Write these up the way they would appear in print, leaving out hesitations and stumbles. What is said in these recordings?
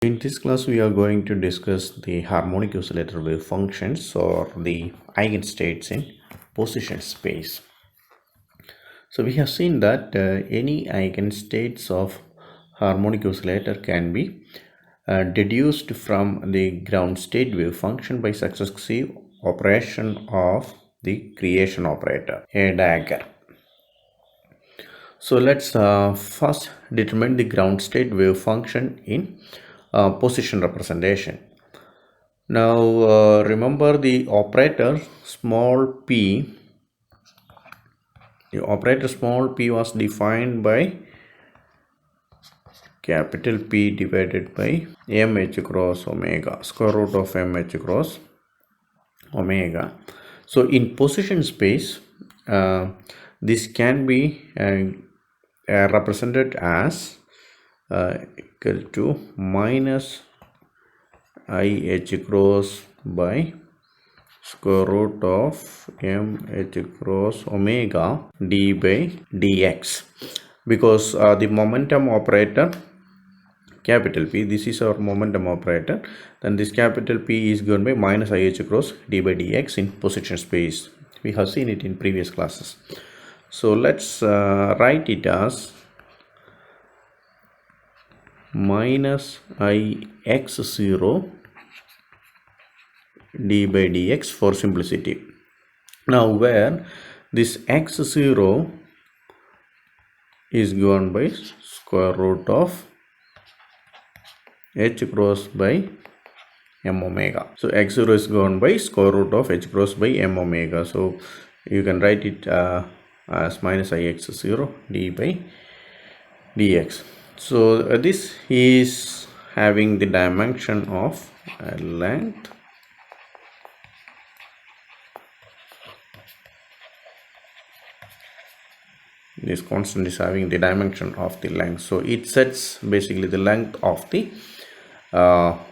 In this class, we are going to discuss the harmonic oscillator wave functions or the eigenstates in position space. So we have seen that any eigenstates of harmonic oscillator can be deduced from the ground state wave function by successive operation of the creation operator, a dagger. So let's first determine the ground state wave function in position representation. Now remember the operator small p. The operator small p was defined by capital P divided by mh cross omega, square root of mh cross omega. So in position space, this can be represented as equal to minus IH cross by square root of mh cross omega d by dx, because the momentum operator capital P, this is our momentum operator, then this capital P is given by minus IH cross d by dx in position space. We have seen it in previous classes. So let's write it as minus Ix0 d by dx for simplicity. Now where this x0 is given by square root of h cross by m omega. So x0 is given by square root of h cross by m omega. So you can write it as minus ix0 d by dx. So this is having the dimension of length this constant is having the dimension of the length, so it sets basically the length of the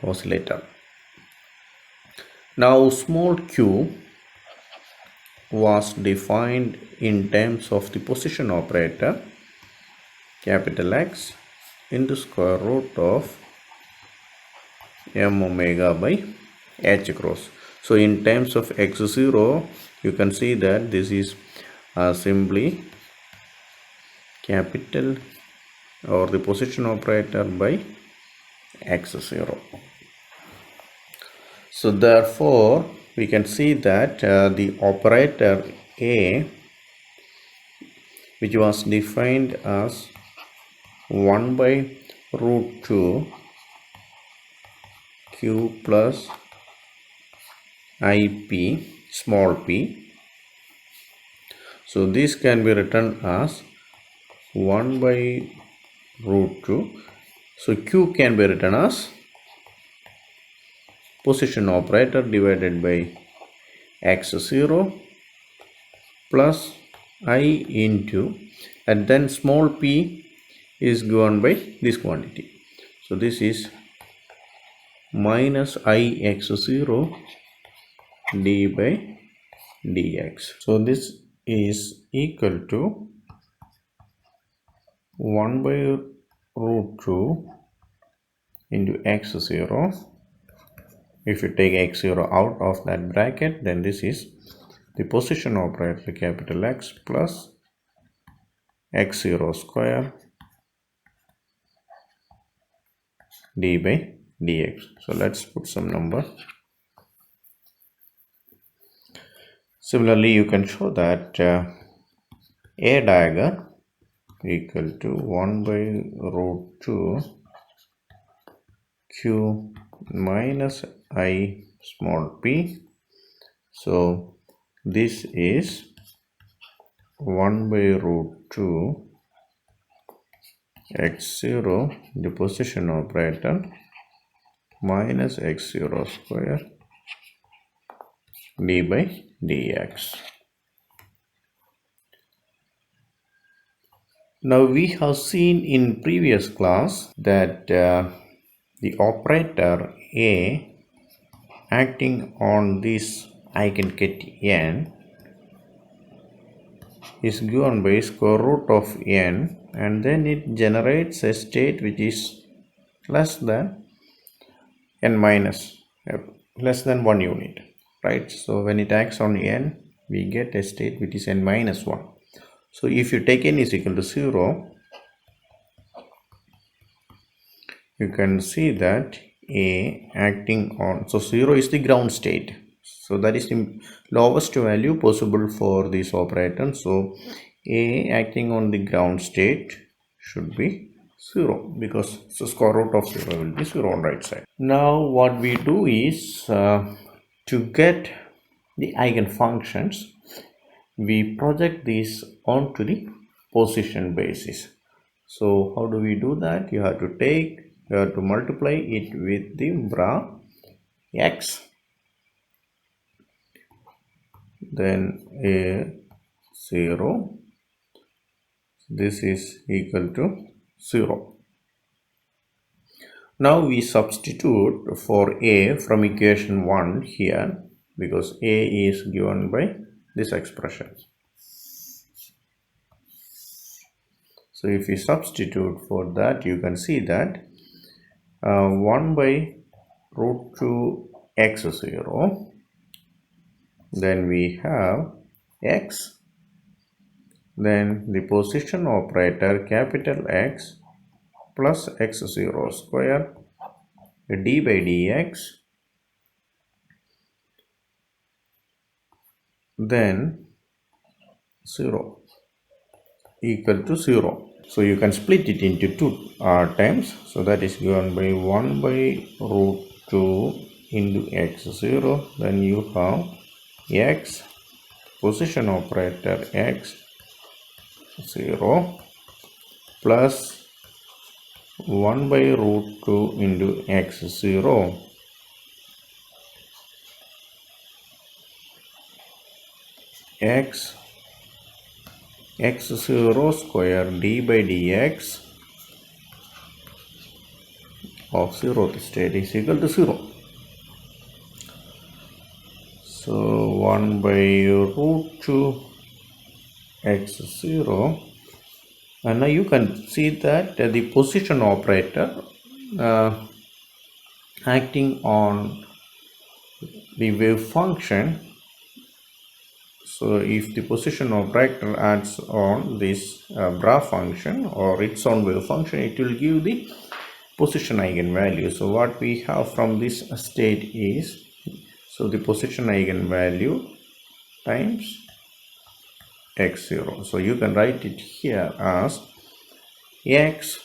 oscillator. Now small q was defined in terms of the position operator capital X into square root of m omega by h cross. So in terms of x0, you can see that this is simply capital or the position operator by x0. So therefore we can see that the operator A, which was defined as 1 by root 2 q plus ip small p, so this can be written as 1 by root 2. So q can be written as position operator divided by x0 plus I into, and then small p is given by this quantity. So this is minus ix0 d by dx. So this is equal to 1 by root 2 into x0. If you take x0 out of that bracket, then this is the position operator capital X plus x0 square d by dx. So let's put some number. Similarly, you can show that a dagger equal to 1 by root 2 q minus I small p. So this is 1 by root 2 x0, the position operator, minus x0 square d by dx. Now we have seen in previous class that the operator A acting on this eigenket n is given by square root of n, and then it generates a state which is less than n minus less than 1 unit, right? So when it acts on n, we get a state which is n minus 1. So if you take n is equal to 0, you can see that a acting on, so 0 is the ground state, so that is the lowest value possible for this operator. So a acting on the ground state should be 0, because the square root of 0 will be 0 on right side. Now what we do is, to get the eigenfunctions, we project this onto the position basis. So how do we do that? You have to multiply it with the bra x, then a 0, this is equal to 0. Now we substitute for a from equation 1 here, because a is given by this expression. So if we substitute for that, you can see that 1 by root 2 x 0, then we have x, then the position operator capital X plus x 0 square d by dx, then 0 equal to 0. So you can split it into two terms. So that is given by 1 by root 2 into x 0. Then you have x position operator x 0 plus 1 by root 2 into x 0 x 0 square d by dx of 0th state is equal to 0. So 1 by root 2 x 0, and now you can see that the position operator acting on the wave function. So if the position operator acts on this bra function or its own wave function, it will give the position eigenvalue. So what we have from this state is, so the position eigenvalue times x 0. So you can write it here as x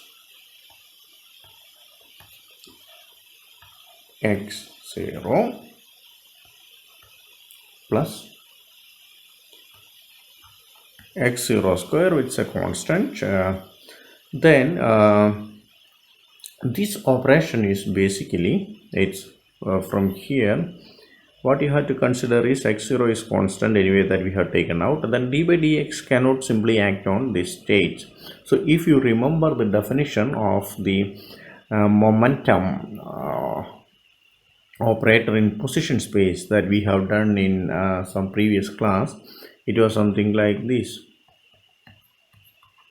0 plus x 0 square, which is a constant. Then this operation is basically, it's from here, what you have to consider is x 0 is constant anyway, that we have taken out. Then d by dx cannot simply act on this state. So if you remember the definition of the momentum operator in position space that we have done in some previous class, it was something like this.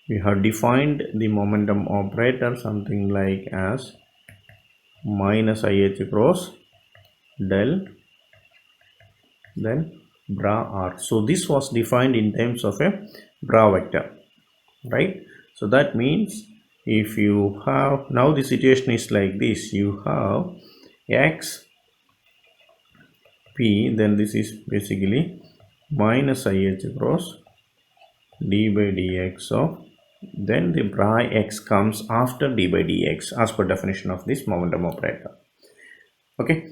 We have defined the momentum operator something like as minus ih cross del then bra r. So this was defined in terms of a bra vector, right? So that means if you have, now the situation is like this, you have x p, then this is basically minus ih cross d by dx of, then the bra x comes after d by dx as per definition of this momentum operator. Okay,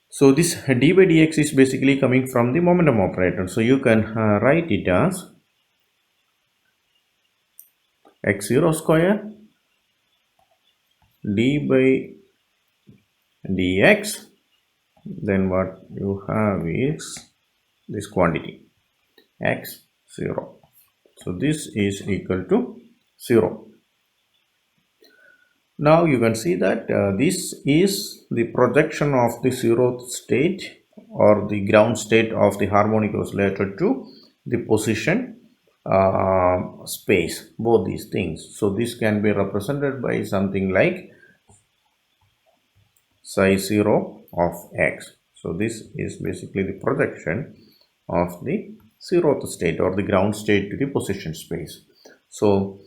so this d by dx is basically coming from the momentum operator. So you can write it as x 0 square d by dx, then what you have is this quantity x 0. So this is equal to 0. Now you can see that this is the projection of the 0th state or the ground state of the harmonic oscillator to the position space, both these things. So this can be represented by something like psi 0 of x. So this is basically the projection of the zeroth state or the ground state to the position space. So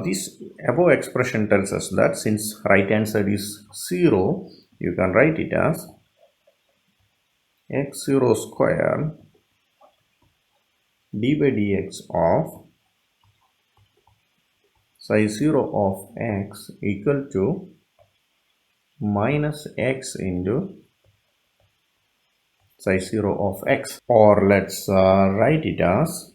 this above expression tells us that since right hand side is 0, you can write it as x0 square d by dx of psi 0 of x equal to minus x into psi 0 of x, or let's write it as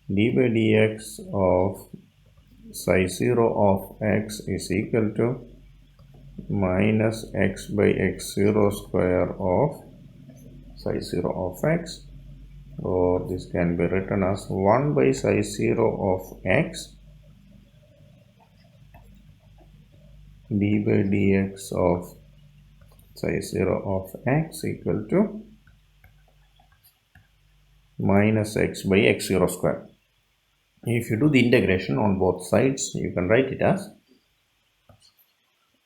d by dx of psi 0 of x is equal to minus x by x0 square of psi 0 of x, or this can be written as 1 by psi 0 of x d by dx of psi 0 of x equal to minus x by x0 square. If you do the integration on both sides, you can write it as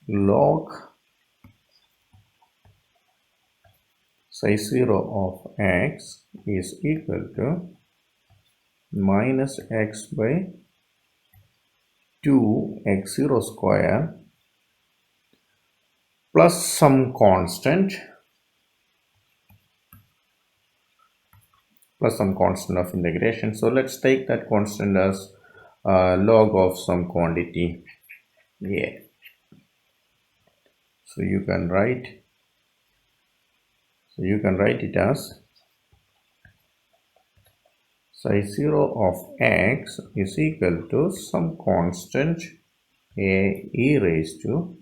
log psi 0 of x is equal to minus x by 2 x0 square plus some constant of integration. So let's take that constant as log of some quantity a. So you can write it as psi 0 of x is equal to some constant a e raised to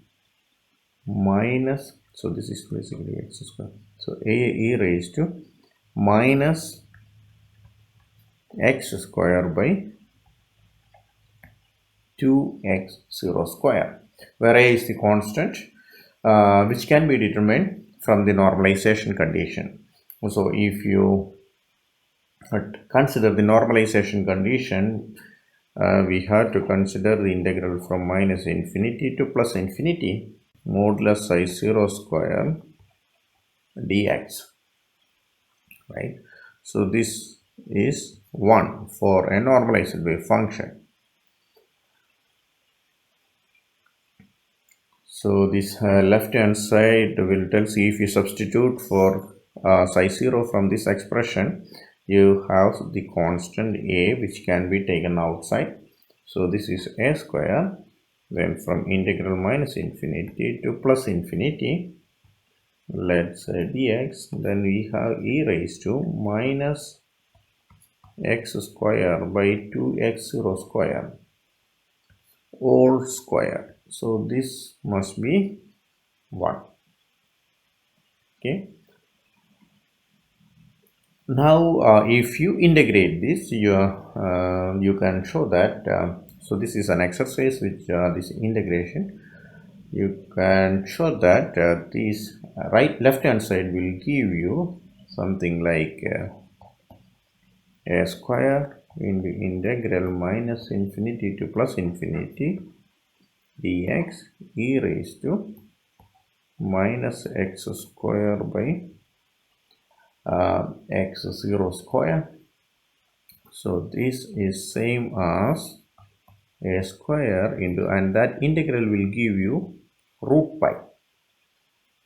minus, so this is basically x square, so a e raised to minus x square by 2x0 square, where a is the constant which can be determined from the normalization condition. So if you consider the normalization condition, we have to consider the integral from minus infinity to plus infinity modulus psi 0 square dx, right? So this is 1 for a normalized wave function. So this left hand side will tell you, if you substitute for psi 0 from this expression, you have the constant a which can be taken outside. So this is a square, then from integral minus infinity to plus infinity, let's say dx, then we have e raised to minus x square by 2x0 square whole square. So this must be 1. Okay. Now if you integrate this, you can show that so this is an exercise which this integration, you can show that this left hand side will give you something like a square in the integral minus infinity to plus infinity dx e raised to minus x square by x0 square. So this is same as a square into, and that integral will give you root pi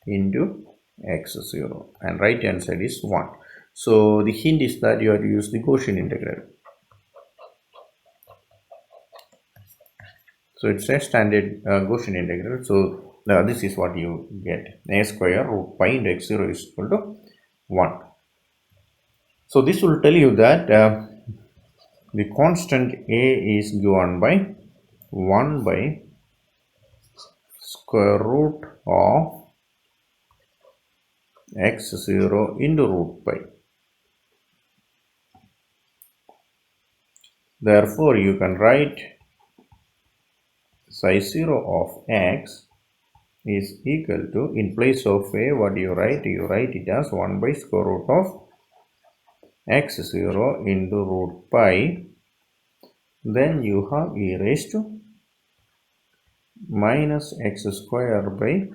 into x0, and right hand side is 1. So the hint is that you have to use the Gaussian integral. So it's a standard Gaussian integral. So this is what you get: a square root pi into x0 is equal to 1. So this will tell you that the constant a is given by 1 by square root of x0 into root pi. Therefore, you can write psi 0 of x is equal to, in place of a, what do you write? You write it as 1 by square root of x0 into root pi. Then you have e raised to minus x square by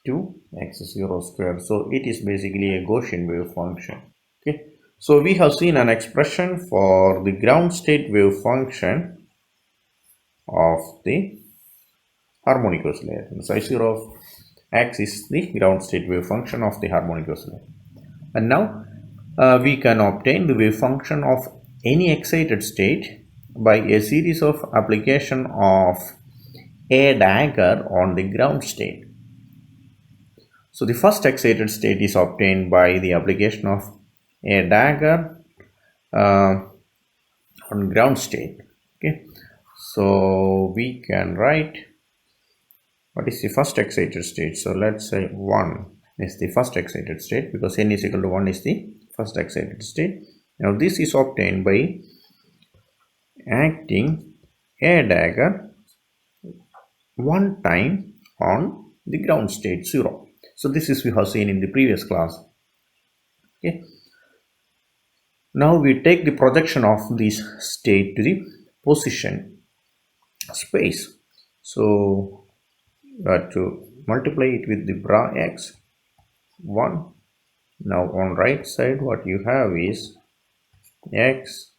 2x0 square. So it is basically a Gaussian wave function. Okay. So we have seen an expression for the ground state wave function of the harmonic oscillator. The psi 0 of x is the ground state wave function of the harmonic oscillator. And now we can obtain the wave function of any excited state by a series of application of a dagger on the ground state. So the first excited state is obtained by the application of a dagger on ground state. Okay, so we can write what is the first excited state. So let's say 1 is the first excited state, because n is equal to 1 is the first excited state. Now this is obtained by acting a dagger one time on the ground state 0. So this is we have seen in the previous class. Okay. Now we take the projection of this state to the position space. So to multiply it with the bra x 1. Now on right side what you have is x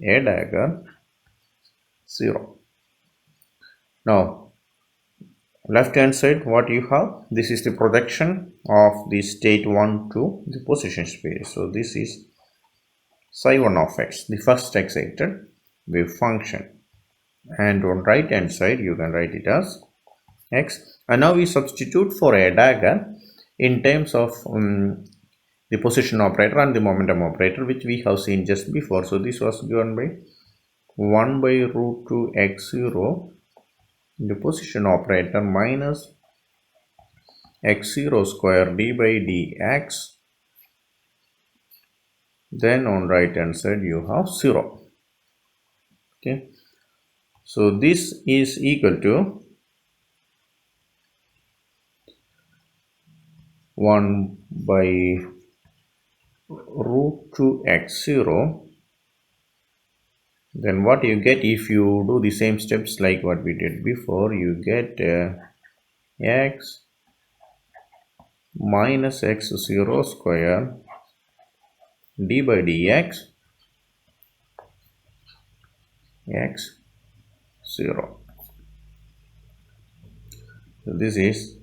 a dagger 0. Now left hand side what you have, this is the projection of the state 1 to the position space. So this is psi 1 of x, the first excited wave function, and on right hand side you can write it as x. And now we substitute for a dagger in terms of the position operator and the momentum operator, which we have seen just before. So this was given by 1 by root 2 x0 the position operator minus x0 square d by dx. Then on right hand side you have 0. Okay, so this is equal to 1 by root 2 x0. Then what you get if you do the same steps like what we did before, you get x minus x0 square d by dx x 0. So this is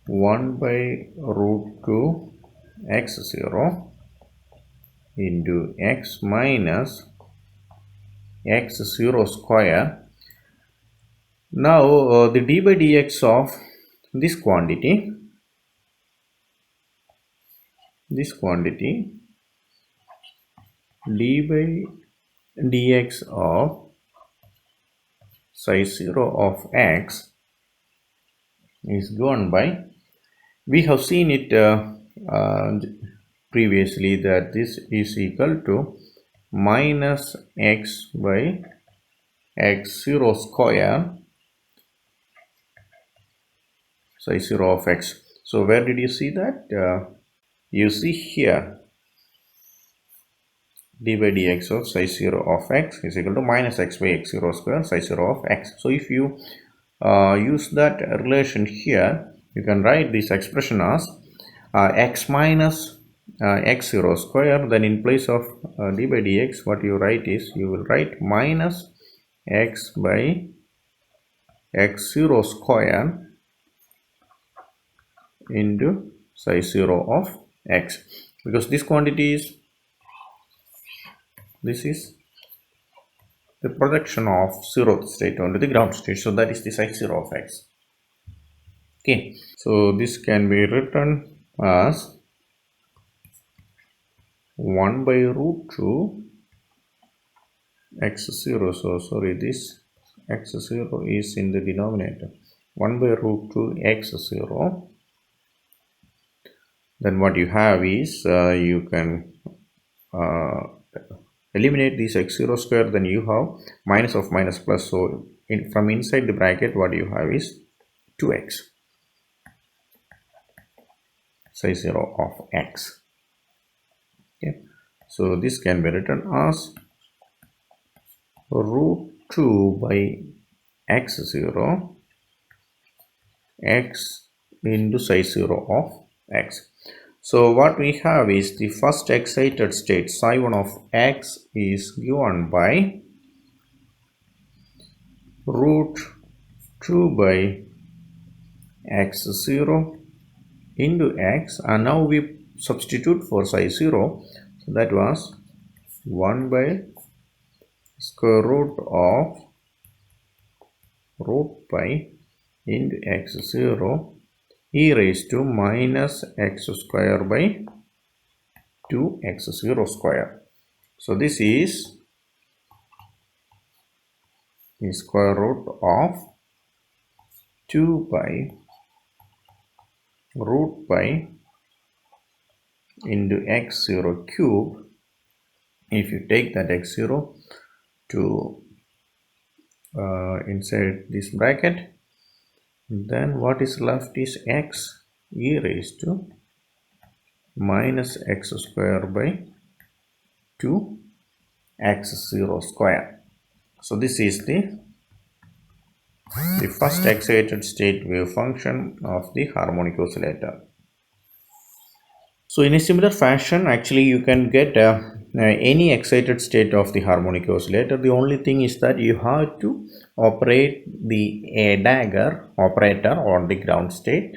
1 by root 2 x0 into x minus x0 square. Now the d by dx of this quantity d by dx of psi 0 of x is given by, we have seen it previously, that this is equal to minus x by x0 square psi 0 of x. So where did you see that? You see here d by dx of psi 0 of x is equal to minus x by x0 square psi 0 of x. So if you use that relation here, you can write this expression as x minus x0 square. Then in place of d by dx, what you write is, you will write minus x by x0 square into psi 0 of x, because this quantity is, this is the projection of 0th state onto the ground state. So that is the psi 0 of x. Okay, so this can be written as 1 by root 2 x0. So sorry, this x0 is in the denominator. 1 by root 2 x0. Then what you have is you can eliminate this x0 square. Then you have minus of minus plus. So from inside the bracket, what you have is 2x psi 0 of x. Okay, so this can be written as root 2 by x0 x into psi 0 of x. So what we have is the first excited state psi 1 of x is given by root 2 by x0 into x, and now we substitute for psi 0, so that was 1 by square root of root pi into x0 e raised to minus x square by 2x0 square. So this is the square root of 2 pi root pi into x0 cube. If you take that x0 to inside this bracket, then what is left is x e raised to minus x square by 2x0 square. So this is the first excited state wave function of the harmonic oscillator. So in a similar fashion, actually you can get any excited state of the harmonic oscillator. The only thing is that you have to operate the dagger operator on the ground state.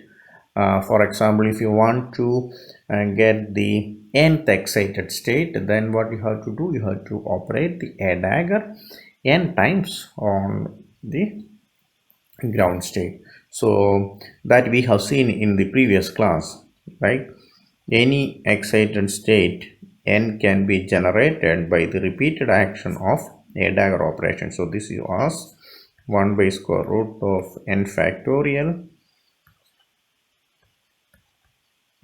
For example, if you want to get the nth excited state, then what you have to do, you have to operate the dagger n times on the ground state. So that we have seen in the previous class, right? Any excited state n can be generated by the repeated action of a dagger operation. So this was 1 by square root of n factorial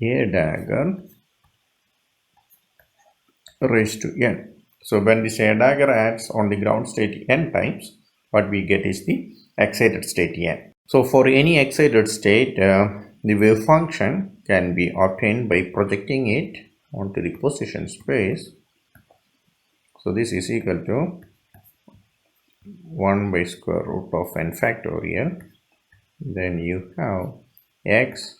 a dagger raised to n. So when this a dagger acts on the ground state n times, what we get is the excited state n. So for any excited state, the wave function can be obtained by projecting it onto the position space. So this is equal to 1 by square root of n factorial. Then you have x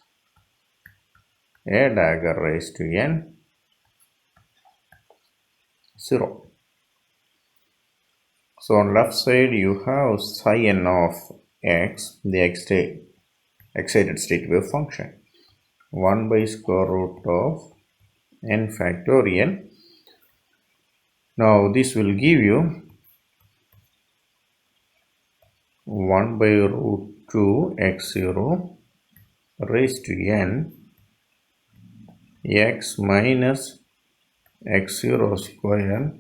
a dagger raised to n 0. So on left side you have psi n of x, the excited state wave function, 1 by square root of n factorial. Now this will give you 1 by root 2 x0 raised to n x minus x0 square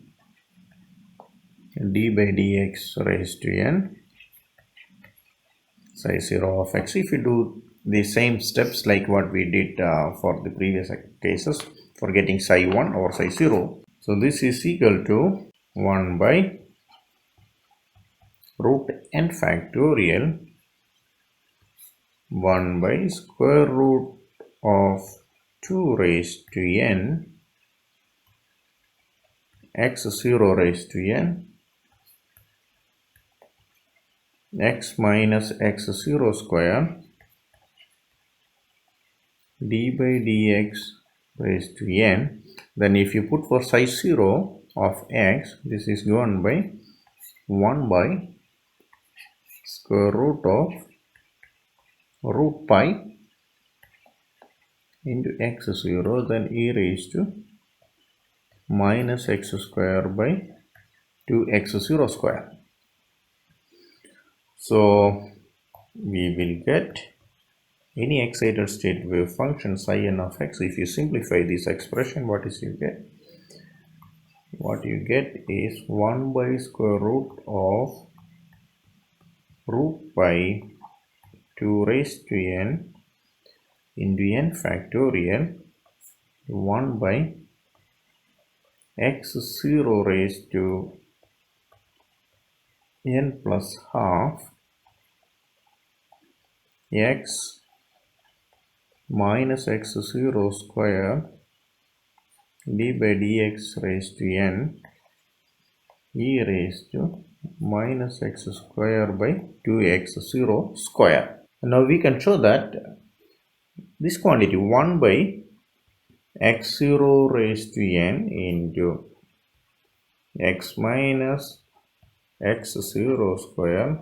d by dx raised to n psi 0 of x. If you do the same steps like what we did for the previous cases for getting psi 1 or psi 0, so this is equal to 1 by root n factorial 1 by square root of 2 raised to n x0 raised to n x minus x0 square d by dx raised to n. Then if you put for psi 0 of x, this is given by 1 by square root of root pi into x0, then e raised to minus x square by 2x0 square. So we will get any excited state wave function psi n of x. If you simplify this expression, what is you get? What you get is 1 by square root of root pi 2 raised to n into n factorial 1 by x0 raised to n plus half x minus x0 square d by dx raised to n e raised to minus x square by 2x0 square. Now we can show that this quantity 1 by x0 raised to n into x minus x0 square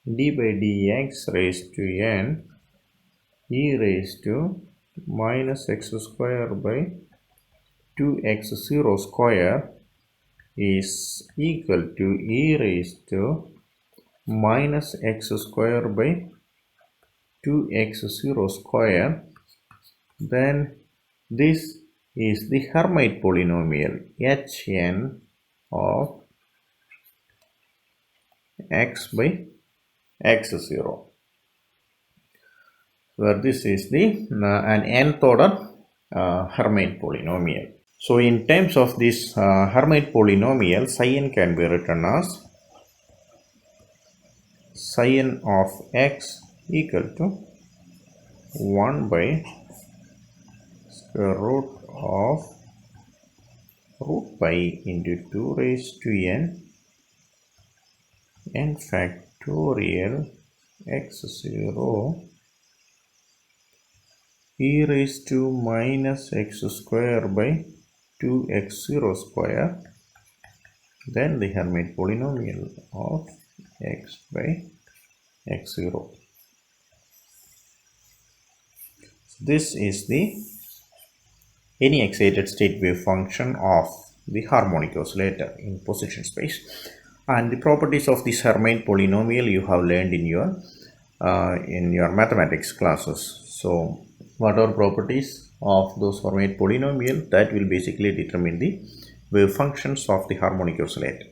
d by dx raised to n e raised to minus x square by 2x0 square is equal to e raised to minus x square by 2x0 square. Then this is the Hermite polynomial Hn of x by x0, where this is the an nth order Hermite polynomial. So in terms of this Hermite polynomial, psi n can be written as psi n of x equal to 1 by square root of root pi into 2 raised to n factorial x0 e raised to minus x square by 2x0 square, then the Hermite polynomial of x by x0. This is the any excited state wave function of the harmonic oscillator in position space, and the properties of this Hermite polynomial you have learned in your mathematics classes. So what are properties of those Hermite polynomial? That will basically determine the wave functions of the harmonic oscillator.